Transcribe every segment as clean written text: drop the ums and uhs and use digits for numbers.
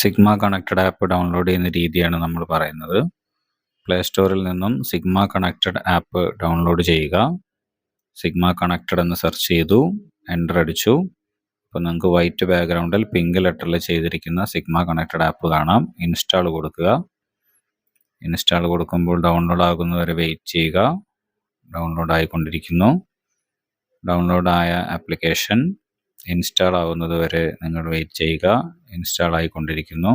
Sigma connected app download ചെയ്യുന്ന രീതിയാണ് നമ്മൾ പറയുന്നത്. പ്ലേ സ്റ്റോറിൽ നിന്നും സിഗ്മ കണക്റ്റഡ് ആപ്പ് ഡൗൺലോഡ് ചെയ്യുക. സിഗ്മ കണക്റ്റഡ് എന്ന് സെർച്ച് ചെയ്തു, എൻ്റർ അടിച്ചു. അപ്പോൾ നിങ്ങൾക്ക് വൈറ്റ് ബാക്ക്ഗ്രൗണ്ടിൽ പിങ്ക് ലെറ്ററിൽ ചെയ്തിരിക്കുന്ന സിഗ്മ കണക്റ്റഡ് ആപ്പ് കാണാം. ഇൻസ്റ്റാൾ കൊടുക്കുക. ഇൻസ്റ്റാൾ കൊടുക്കുമ്പോൾ ഡൗൺലോഡ് ആകുന്നവരെ വെയിറ്റ് ചെയ്യുക. ഡൗൺലോഡ് ആയിക്കൊണ്ടിരിക്കുന്നു. ഡൗൺലോഡ് ആയ ആപ്ലിക്കേഷൻ ഇൻസ്റ്റാൾ ആവുന്നത് വരെ നിങ്ങൾ വെയിറ്റ് ചെയ്യുക. ഇൻസ്റ്റാൾ ആയിക്കൊണ്ടിരിക്കുന്നു.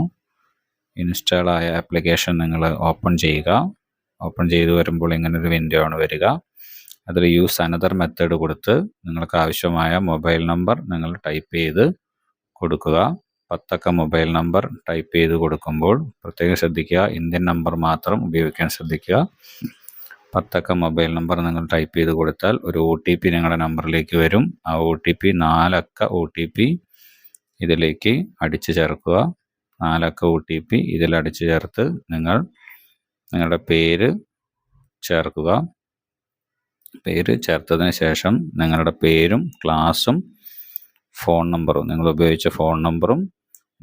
ഇൻസ്റ്റാൾ ആയ ആപ്ലിക്കേഷൻ നിങ്ങൾ ഓപ്പൺ ചെയ്യുക. ഓപ്പൺ ചെയ്ത് വരുമ്പോൾ ഇങ്ങനൊരു വിൻഡോ ആണ് വരിക. അതിൽ യൂസ് അനദർ മെത്തേഡ് കൊടുത്ത് നിങ്ങൾക്ക് ആവശ്യമായ മൊബൈൽ നമ്പർ നിങ്ങൾ ടൈപ്പ് ചെയ്ത് കൊടുക്കുക. 10 അക്ക മൊബൈൽ നമ്പർ ടൈപ്പ് ചെയ്ത് കൊടുക്കുമ്പോൾ പ്രത്യേകം ശ്രദ്ധിക്കുക, ഇന്ത്യൻ നമ്പർ മാത്രം ഉപയോഗിക്കാൻ ശ്രദ്ധിക്കുക. 10 അക്ക മൊബൈൽ നമ്പർ നിങ്ങൾ ടൈപ്പ് ചെയ്ത് കൊടുത്താൽ ഒരു OTP നിങ്ങളുടെ നമ്പറിലേക്ക് വരും. ആ OTP 4 അക്ക OTP ഇതിലേക്ക് അടിച്ചു ചേർക്കുക. 4 അക്ക OTP ഇതിൽ അടിച്ചു ചേർത്ത് നിങ്ങൾ നിങ്ങളുടെ പേര് ചേർക്കുക. പേര് ചേർത്തതിന് ശേഷം നിങ്ങളുടെ പേരും ക്ലാസ്സും ഫോൺ നമ്പറും നിങ്ങൾ ഉപയോഗിച്ച ഫോൺ നമ്പറും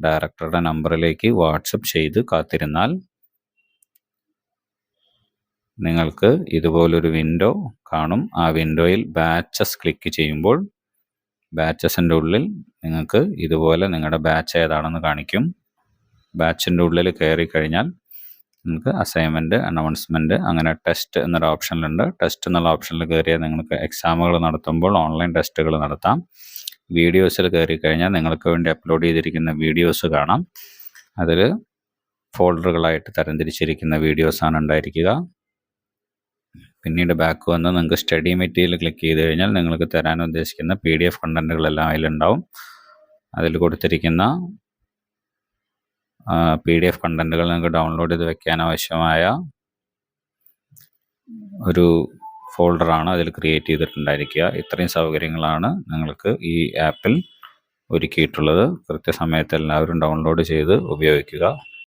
ഡയറക്ടറുടെ നമ്പറിലേക്ക് വാട്സപ്പ് ചെയ്ത് കാത്തിരുന്നാൽ നിങ്ങൾക്ക് ഇതുപോലൊരു വിൻഡോ കാണും. ആ വിൻഡോയിൽ ബാച്ചസ് ക്ലിക്ക് ചെയ്യുമ്പോൾ ബാച്ചസിൻ്റെ ഉള്ളിൽ നിങ്ങൾക്ക് ഇതുപോലെ നിങ്ങളുടെ ബാച്ച് ഏതാണെന്ന് കാണിക്കും. ബാച്ചിൻ്റെ ഉള്ളിൽ കയറി കഴിഞ്ഞാൽ നിങ്ങൾക്ക് അസൈൻമെൻറ്റ്, അനൗൺസ്മെൻറ്റ്, അങ്ങനെ ടെസ്റ്റ് എന്നൊരു ഓപ്ഷനിലുണ്ട്. ടെസ്റ്റ് എന്നുള്ള ഓപ്ഷനിൽ കയറിയാൽ നിങ്ങൾക്ക് എക്സാമുകൾ നടത്തുമ്പോൾ ഓൺലൈൻ ടെസ്റ്റുകൾ നടത്താം. വീഡിയോസിൽ കയറി കഴിഞ്ഞാൽ നിങ്ങൾക്ക് വേണ്ടി അപ്ലോഡ് ചെയ്തിരിക്കുന്ന വീഡിയോസ് കാണാം. അതിൽ ഫോൾഡറുകളായിട്ട് തരംതിരിച്ചിരിക്കുന്ന വീഡിയോസാണ് ഉണ്ടായിരിക്കുക. പിന്നീട് ബാക്ക് വന്ന് നിങ്ങൾക്ക് സ്റ്റഡി മെറ്റീരിയൽ ക്ലിക്ക് ചെയ്ത് കഴിഞ്ഞാൽ നിങ്ങൾക്ക് തരാൻ ഉദ്ദേശിക്കുന്ന PDF കണ്ടൻറ്റുകളെല്ലാം അതിലുണ്ടാവും. അതിൽ കൊടുത്തിരിക്കുന്ന PDF കണ്ടൻറ്റുകൾ നിങ്ങൾക്ക് ഡൗൺലോഡ് ചെയ്ത് വെക്കാൻ ആവശ്യമായ ഒരു ഫോൾഡറാണ് അതിൽ ക്രിയേറ്റ് ചെയ്തിട്ടുണ്ടായിരിക്കുക. ഇത്രയും സൗകര്യങ്ങളാണ് നിങ്ങൾക്ക് ഈ ആപ്പിൽ ഒരുക്കിയിട്ടുള്ളത്. കൃത്യസമയത്ത് എല്ലാവരും ഡൗൺലോഡ് ചെയ്ത് ഉപയോഗിക്കുക.